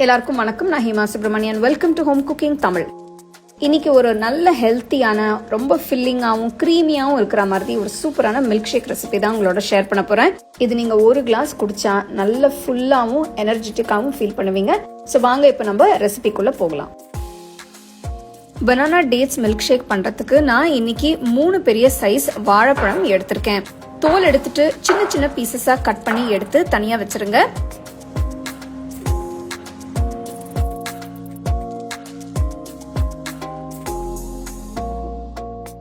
எல்லாருக்கும் வணக்கம். நான் Hema Subramanian. Welcome to home cooking Tamil. இன்னைக்கு ஒரு நல்ல ஹெல்த்தியான, ரொம்ப ஃபில்லிங்காகவும் க்ரீமியாகவும் இருக்கிற மாதிரி ஒரு சூப்பரான மில்க் ஷேக் ரெசிபி தான் உங்களோட ஷேர் பண்ண போறேன். இது நீங்க ஒரு கிளாஸ் குடிச்சா நல்ல ஃபுல்லாகவும் எனர்ஜெட்டிக்காகவும் ஃபீல் பண்ணுவீங்க. ஸோ வாங்க இப்போ நம்ம ரெசிபிக்குள்ள போகலாம். பனானா டேட்ஸ் மில்க் ஷேக் பண்றதுக்கு நான் இன்னைக்கு 3 பெரிய சைஸ் வாழைப்பழம் எடுத்திருக்கேன். தோல் எடுத்துட்டு சின்ன சின்ன பீசஸா கட் பண்ணி எடுத்து தனியா வச்சிருங்க.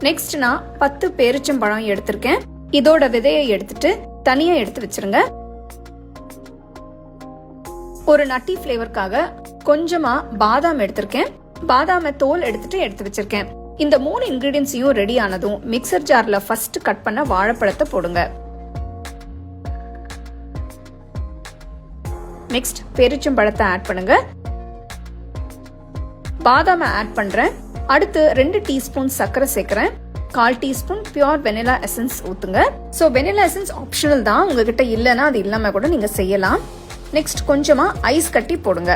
நெக்ஸ்ட் நான் 10 பேரிச்சம்பழம் எடுத்திருக்கேன். இதோட விதையை எடுத்துட்டு தனியா எடுத்து வச்சிருங்க. ஒரு நட்டி ஃபிளேவருக்காக கொஞ்சமா பாதாம் எடுத்திருக்கேன். பாதாம தோல் எடுத்து வச்சிருக்கேன். இந்த 3 இன்கிரீடியன்ஸையும் ரெடி ஆனதும் மிக்சர் ஜார்ல ஃபர்ஸ்ட் கட் பண்ண வாழைப்பழத்தை போடுங்க. நெக்ஸ்ட் பேரிச்சம்பழத்தை ஆட் பண்ணுங்க. பாதாம ஆட் பண்றேன். அடுத்து 2 டீஸ்பூன் சர்க்கரை சேர்க்கிறேன். 1/4 டீஸ்பூன் பியூர் வெனிலா எசன்ஸ் ஊத்துங்க. சோ வெனிலா எசன்ஸ் ஆப்ஷனல் தான், உங்ககிட்ட இல்லைன்னா அது இல்லாம கூட நீங்க செய்யலாம். நெக்ஸ்ட் கொஞ்சமா ஐஸ் கட்டி போடுங்க.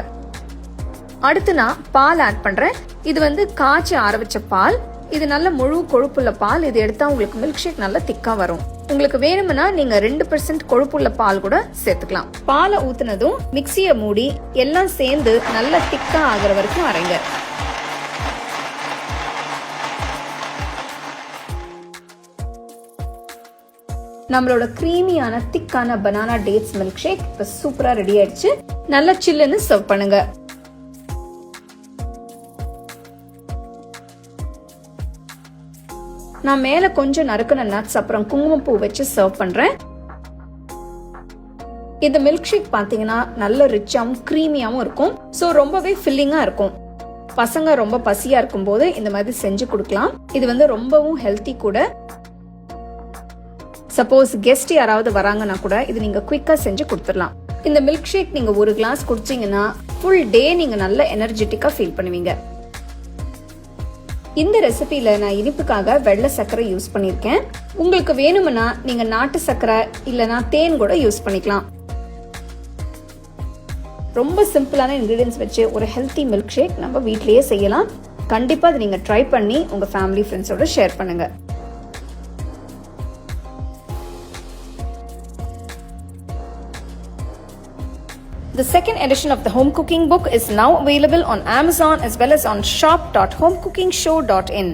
அடுத்து நான் பால் ஆட் பண்றேன். இது காய்ச்சி ஆற வச்ச பால். இது நல்ல முழு கொழுப்புள்ள பால். இது எடுத்தா உங்களுக்கு மில்க் ஷேக் நல்லா திக்கா வரும். உங்களுக்கு வேணும்னா நீங்க 2% கொழுப்புள்ள பால் கூட சேர்த்துக்கலாம். பாலை ஊத்துனதும் மிக்சியை மூடி எல்லாம் சேர்ந்து நல்லா திக்கா ஆகிற வரைக்கும் அரைங்க. நம்மளோட கிரீமியான திக்கான பனானா டேட்ஸ் மில்க் ஷேக் இப்ப சூப்பரா ரெடி ஆயிடுச்சு. நல்ல சில்லுன்னு சர்வ் பண்ணுங்க. நான் மேல கொஞ்சம் நறுக்குன நட்ஸ் அப்புறம் குங்குமப்பூ வச்சு சர்வ் பண்றேன். இந்த மில்க் ஷேக் பாத்தீங்கன்னா நல்ல ரிச்சாவும் கிரீமியாவும் இருக்கும். சோ ரொம்பவே ஃபில்லிங்கா இருக்கும். பசங்க ரொம்ப பசியா இருக்கும் போது இந்த மாதிரி செஞ்சு கொடுக்கலாம். இது ரொம்பவும் ஹெல்த்தி கூட. சப்போஸ் கெஸ்ட் யாராவது வராங்கன்னா கூட இது நீங்க குயிக்கா செஞ்சு கொடுத்துடலாம். இந்த மில்க் ஷேக் நீங்க ஒரு கிளாஸ் குடிச்சீங்கன்னா ஃபுல் டே நீங்க நல்ல எனர்ஜெட்டிக்கா ஃபீல் பண்ணுவீங்க. இந்த ரெசிபில நான் இனிப்புக்காக வெள்ளை சர்க்கரை யூஸ் பண்ணிருக்கேன். உங்களுக்கு வேணும்னா நீங்க நாட்டு சர்க்கரை இல்லனா தேன் கூட யூஸ் பண்ணிக்கலாம். ரொம்ப சிம்பிளான இன்கிரீடியன்ஸ் வச்சு ஒரு ஹெல்த்தி மில்க் ஷேக் நம்ம வீட்லயே செய்யலாம். கண்டிப்பா அதை நீங்க ட்ரை பண்ணி உங்க ஃபேமிலி ஃப்ரெண்ட்ஸோட ஷேர் பண்ணுங்க. The second edition of the home cooking book is now available on Amazon as well as on shop.homecookingshow.in.